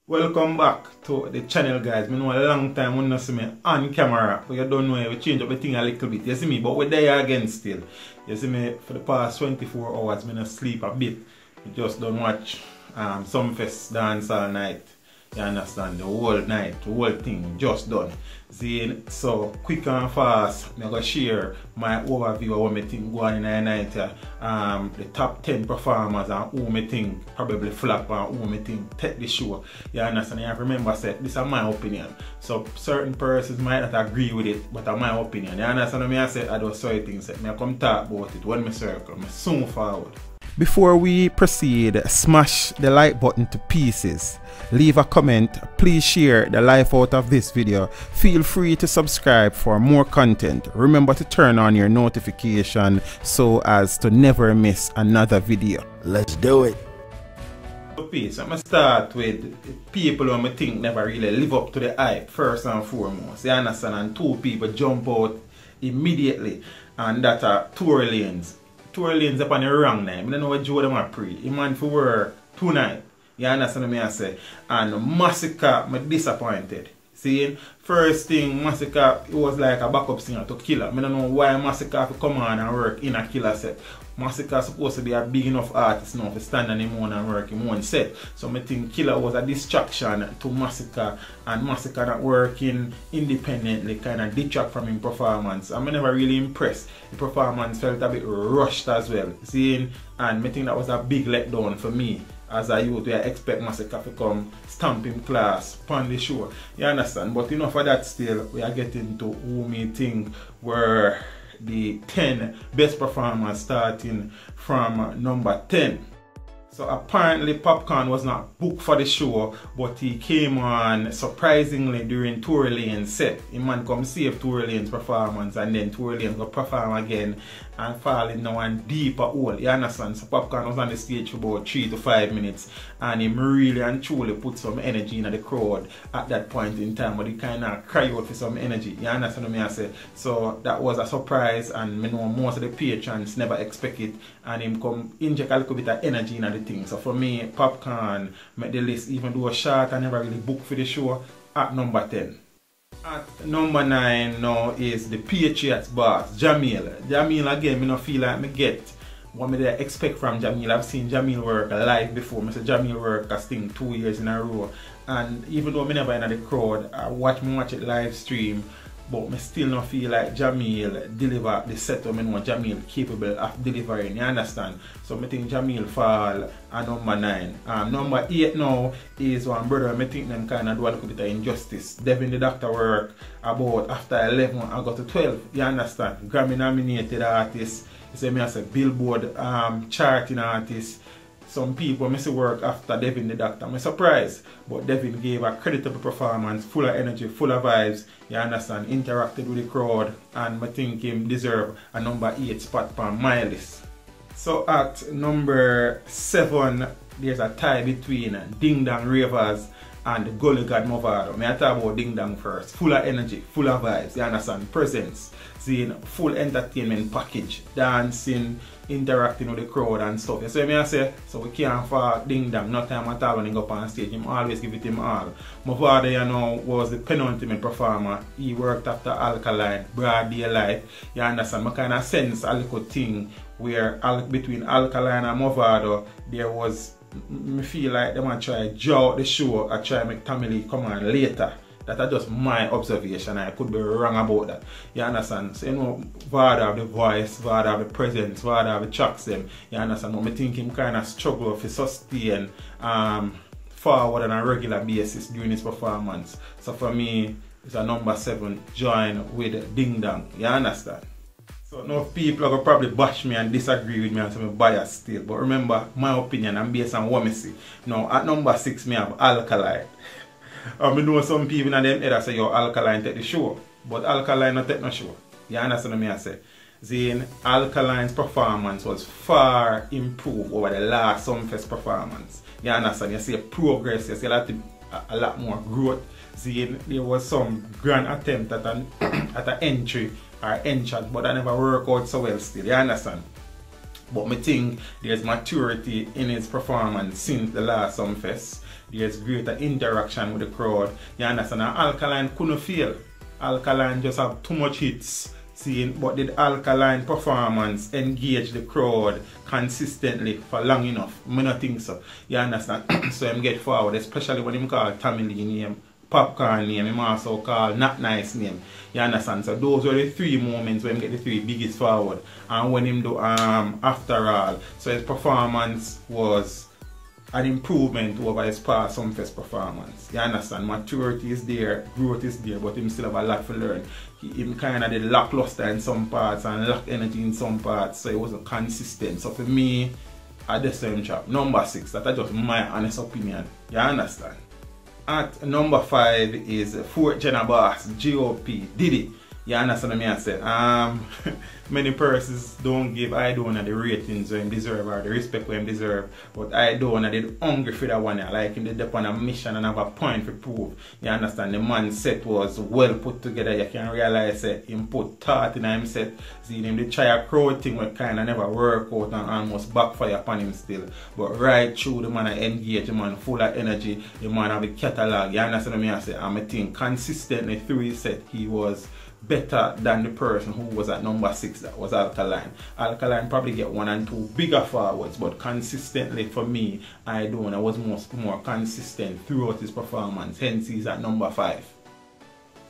Welcome back to the channel, guys. I know a long time when you see me on camera, but you don't know, we change up the thing a little bit. You see me, but we're there again still. You see me, for the past 24 hours, I sleep a bit. I just don't watch Sumfest dance all night. You understand? The whole night, the whole thing just done. See, so quick and fast, I'm going to share my overview of what I think going in the night. The top 10 performers and who I think probably flop and who I think take the show. You understand? You have to remember, this is my opinion. So certain persons might not agree with it, but that's my opinion. You understand what I say? I do certain things. I come talk about it when I circle. I soon forward. Before we proceed, smash the like button to pieces. Leave a comment, please share the life out of this video. Feel free to subscribe for more content. Remember to turn on your notification so as to never miss another video. Let's do it. Okay, so I'm going to start with people who I think never really live up to the hype first and foremost. You understand? And two people jump out immediately, and that are Tory Lanez. Tory Lanez up on the wrong name. I don't know what Joe them are pre. He man for work tonight. You understand what I say? And Masicka, I'm disappointed. See, first thing, Masicka, it was like a backup singer to Killer. I don't know why Masicka have to come on and work in a Killer set. Masicka supposed to be a big enough artist now to stand on him own and work in one set. So I think Killer was a distraction to Masicka, and Masicka not working independently kind of detract from his performance. I'm never really impressed. The performance felt a bit rushed as well. See, and I think that was a big letdown for me. As a youth, I expect Masicka to come stamp in class on the show. You understand? But enough of that still, we are getting to who me think were the 10 best performers starting from number 10. So apparently Popcaan was not booked for the show, but he came on surprisingly during Tory Lanez set. He man come save Tory Lanez performance, and then Tory Lanez go perform again and fall in one deeper hole. You understand? So Popcaan was on the stage for about 3 to 5 minutes, and he really and truly put some energy in the crowd at that point in time, but he kind of cry out for some energy. You understand what I say? So that was a surprise, and I know most of the patrons never expect it, and him come inject a little bit of energy in the thing. So for me, Popcaan made the list, even though short I never really booked for the show, at number 10. At number 9 now is the Patriots boss, Jamil. Jamil again, I don't feel like I get what I expect from Jamil. I've seen Jamil work live before. I said Jamil work a thing 2 years in a row. And even though I never in the crowd, I watch it live stream, but I still don't feel like Jamil deliver the set of Jamil capable of delivering. You understand? So I think Jamil fall at number 9. Number 8 now is one brother I think them kind of do a little bit of injustice. Devin the Doctor work about after 11 I got to 12. You understand? Grammy nominated artist. You say me as a Billboard charting artist. Some people miss work after Devin the Doctor. I'm surprised, but Devin gave a creditable performance, full of energy, full of vibes. You understand? Interacted with the crowd, and I think him deserve a number 8 spot on my list. So at number 7, there's a tie between Ding Dong Ravers and Gully God Mavado. I talk about Ding Dong first. Full of energy, full of vibes. You understand? Presence, seeing full entertainment package, dancing, interacting with the crowd and stuff. You see what I say? So we can't fall Ding Dong. No time at all when he go up on stage. Him always give it him all. Mavado, you know, was the penultimate performer. He worked after Alkaline, Broad Daylight. You understand? I kind of sense a little thing where between Alkaline and Mavado, there was, I feel like they want to try to draw out the show or try to make Tommy Lee come on later. That's just my observation. I could be wrong about that. You understand? So you know, Vado have the voice, Vado have the presence, Vado have the tracks them. You understand? But I think him kind of struggle to sustain forward on a regular basis during his performance. So for me, it's a number 7 join with Ding Dong. You understand? So now people are going to probably bash me and disagree with me and say I'm biased still. But remember, my opinion, I'm based on what I see. Now at number 6, I have Alkaline. I know some people in them head say, yo, Alkaline take the show. But Alkaline not take no show. You understand what I say? Then Alkaline's performance was far improved over the last Sumfest performance. You understand? You see progress, you see a lot more growth. Then there was some grand attempt at an entry or entrance, but I never worked out so well still. You understand? But I think there's maturity in his performance since the last Sumfest. there's greater interaction with the crowd. You understand? And Alkaline couldn't fail. Alkaline just have too much hits. But did Alkaline performance engage the crowd consistently for long enough? I don't think so. You understand? So him get forward, especially when him call Tommy Lee name, Popcorn name, him also call Not Nice name. You understand? So those were the three moments when him get the three biggest forward. And when him do After All, so his performance was an improvement over his past Sumfest performance. You understand? Maturity is there, growth is there, but him still have a lot to learn. Him kind of did lackluster in some parts and lack energy in some parts, so it wasn't consistent. So for me, at the same chap, number 6, that's just my honest opinion. You understand? At number 5 is 4th Gen Boss, GOP, Diddy. You understand what I say? Many persons don't give Idona the ratings when him deserve or the respect when him deserve. But Idona did hungry for that one. Like him did on a mission and have a point to prove. You understand? The man's set was well put together. You can realize that him put thought in him set. See him they try a crowd thing but kind of never work out and almost backfire upon him still. But right through the man engage, the man full of energy, the man have a catalog. You understand what I say? And I think consistently through his set he was better than the person who was at number 6, that was Alkaline. Alkaline probably get 1 and 2 bigger forwards, but consistently for me, Idona was more consistent throughout his performance, hence he's at number 5.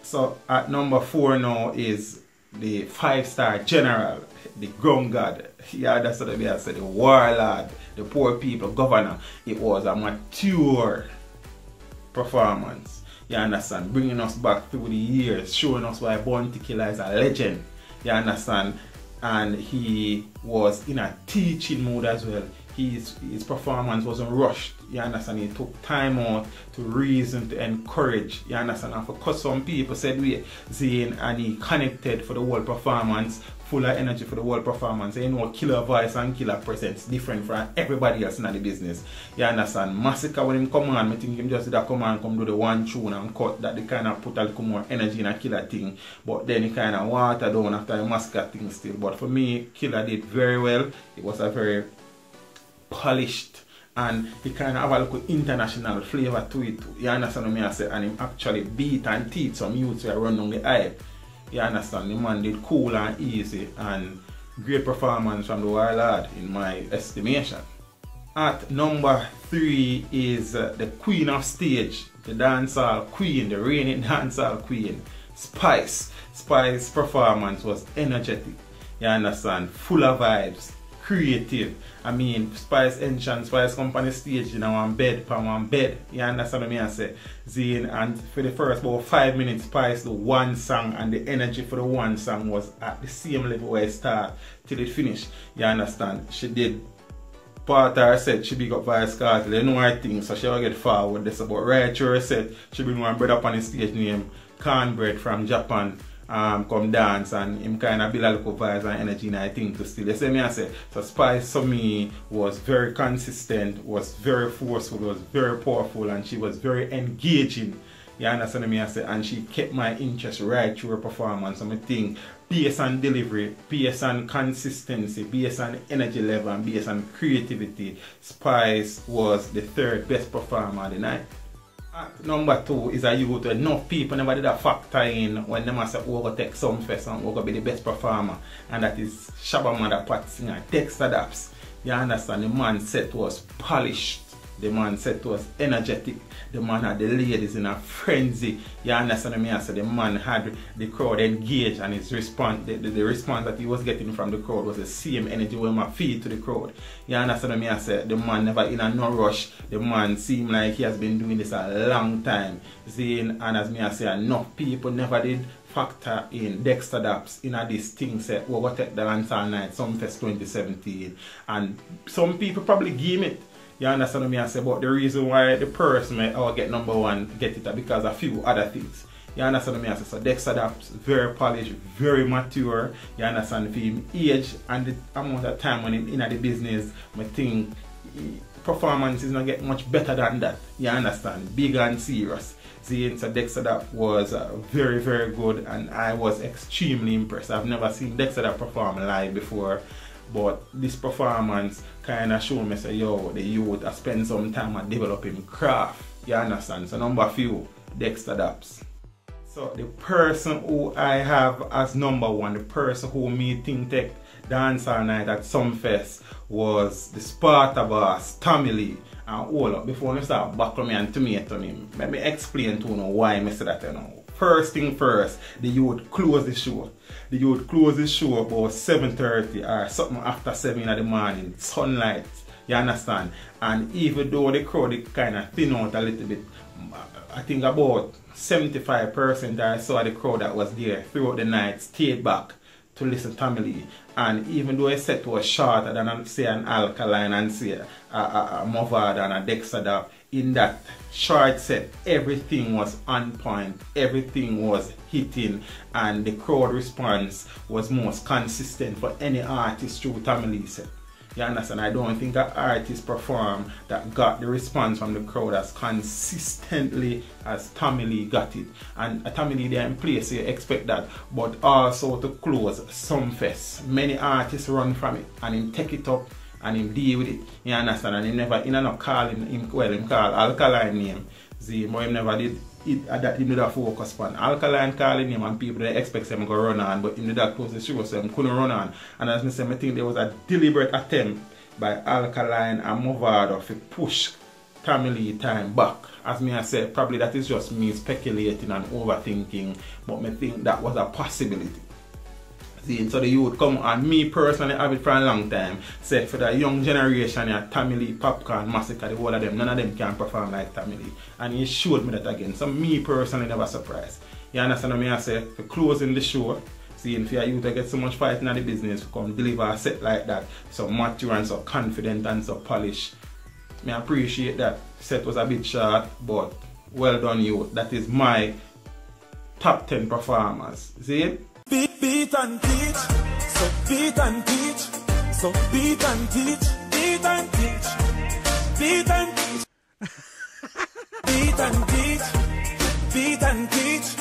So at number 4 now is the 5-star general, the ground god. Yeah, that's what I said, the warlord, the poor people governor. It was a mature performance. You understand? Bringing us back through the years, showing us why Bounty Killer is a legend. You understand? And he was in a teaching mode as well. His performance wasn't rushed. You understand? He took time out to reason, to encourage. You understand? And because some people said we Zane and he connected for the whole performance, full of energy for the whole performance. You know, killer voice and killer presence different from everybody else in the business. You understand? Massacre when him come on, I think him just did a command come do the one tune and cut that they kind of put a little more energy in a killer thing. But then he kind of watered down after the Massacre thing still. But for me, Killer did very well. It was a very polished and he kind of have a little international flavor to it. You understand what I say? And him actually beat and teach some youths who run on the hype. You understand? The man did cool and easy and great performance from the warlord in my estimation. At number 3 is the queen of stage, the dancehall queen, the reigning dancehall queen, Spice. Spice's performance was energetic. You understand? Full of vibes, creative. I mean, Spice entrance, Spice company stage in one bed, You understand what I say? Zane, and for the first about 5 minutes, Spice do one song and the energy for the one song was at the same level where it started till it finished. You understand? She did part of her set, she big up Vice Cartel, you know her thing, so she will get forward this about right through her set. She bring one brother up on the stage named Cornbread from Japan. Come dance and him kind of build a little vibes and energy and I think to still. You see me I say, so Spice for me was very consistent, was very forceful, was very powerful and she was very engaging. You understand me I say, and she kept my interest right through her performance. So I think based on delivery, based on consistency, based on energy level and based on creativity, Spice was the 3rd best performer of the night. Number 2 is a youth. Enough people never did a factor in when they must say we're going to take Sumfest and we're going to be the best performer, and that is Shabba Mother, Pat Singer, Dexter Daps. You understand? The man set was polished, the man set was energetic, the man had the ladies in a frenzy. You understand me? I said the man had the crowd engaged and his response, the response that he was getting from the crowd was the same energy when I feed to the crowd. You understand me? I said the man never in a no rush. The man seemed like he has been doing this a long time. Zane, and as me I say, enough people never did factor in Dexter Daps in this thing set we're going to take the dancehall night, Sumfest 2017. And some people probably give it. You understand what I say? But the reason why the person may get number 1 get it because of a few other things. You understand what I say? So Dexter Daps, very polished, very mature. You understand for him age and the amount of time when he's in the business, I think performance is not get much better than that. You understand? Big and serious. See, so Dexter Daps was very, very good and I was extremely impressed. I've never seen Dexter Daps perform live before. But this performance kind of showed me say, yo, the youth I spend some time at developing craft. You understand? So number few, Dexter Daps. So the person who I have as number one, the person who me think take dance all night at Sumfest was the Sparta boss, Tommy Lee. And hold up, before I start buckle me and tomato me, let me explain to you why I say that. First thing first, the youth close the show. The youth close the show about 7:30 or something after 7 in the morning, sunlight, you understand? And even though the crowd kind of thin out a little bit, I think about 75% I saw the crowd that was there throughout the night stayed back to listen to Tommy Lee. And even though a set was shorter than say an Alkaline and say a Mavado and a Dexter Daps, in that short set everything was on point, everything was hitting, and the crowd response was most consistent for any artist through Tommy Lee set. You understand? I don't think an artist perform that got the response from the crowd as consistently as Tommy Lee got it. And Tommy Lee there in place, so you expect that. But also to close Sumfest, many artists run from it and him take it up and him deal with it. You understand? And he never, he not call him, well, him call Alkaline name. See, but he never did it, that he did a focus on. Alkaline calling him and people they expect him to run on, but he did that close the show, so he couldn't run on. And as I said, I think there was a deliberate attempt by Alkaline and Mavado to push Tommy Lee time back. As me I said, probably that is just me speculating and overthinking, but I think that was a possibility. See, so the youth come, and me personally have it for a long time, said for the young generation, Tommy Lee, Popcorn, Massacre, the whole of them, none of them can perform like Tommy Lee. And he showed me that again. So me personally never surprised. You understand what I say? For closing the show, seeing for you to get so much fighting in the business, come deliver a set like that, so mature and so confident and so polished. I appreciate that. Set was a bit short, but well done you. That is my top 10 performers. See it? Beat and teach, so beat and teach, so beat and teach, beat and teach, beat and teach, beat and teach, beat and teach,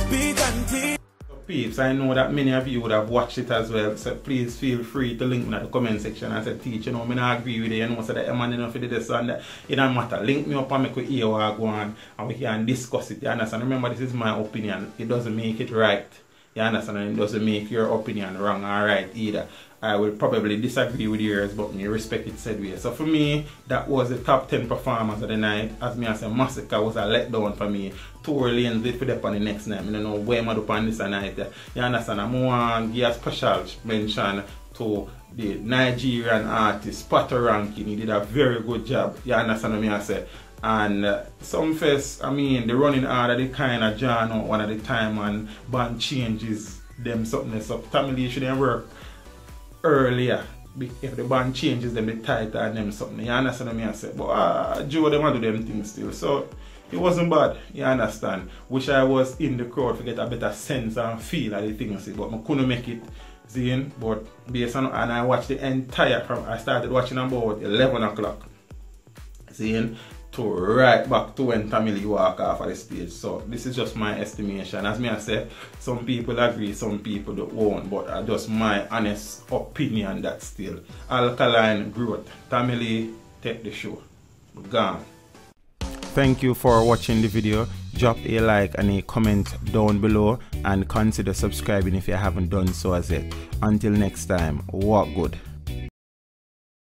beat and teach. So peeps, I know that many of you would have watched it as well, so please feel free to link me in the comment section and say, teach, you know, I don't agree with you, you know, so that I'm man enough to do this and that. It don't matter. Link me up and make we hear what I go on and we can discuss it, you understand? Remember, this is my opinion. It doesn't make it right. You understand? And it doesn't make your opinion wrong or right either. I will probably disagree with yours, but me respect it said way. So for me, that was the top 10 performers of the night. As me I said, Massacre was a letdown for me. 2 lanes did for them on the next night. I don't know where I'm up on this night. You understand? I want to give a special mention to the Nigerian artist, Patoranking. He did a very good job. You understand what I say? And Sumfest, I mean, the running order, the kind of John out one at the time and band changes them something. So Tommy Lee shouldn't work earlier. If the band changes them, the tighter and them something. You understand what I say? But Joe, them do them things still. So it wasn't bad, you understand. Wish I was in the crowd to get a better sense and feel of the things, but I couldn't make it. Seeing, but based on, and I watched the entire, I started watching about 11 o'clock. Seeing, to right back to when Tommy Lee walk off of the stage. So this is just my estimation. As me I said, some people agree, some people don't won't, but just my honest opinion that still. Alkaline growth. Tommy Lee take the show. Gone. Thank you for watching the video. Drop a like and a comment down below and consider subscribing if you haven't done so as yet. Until next time, walk good.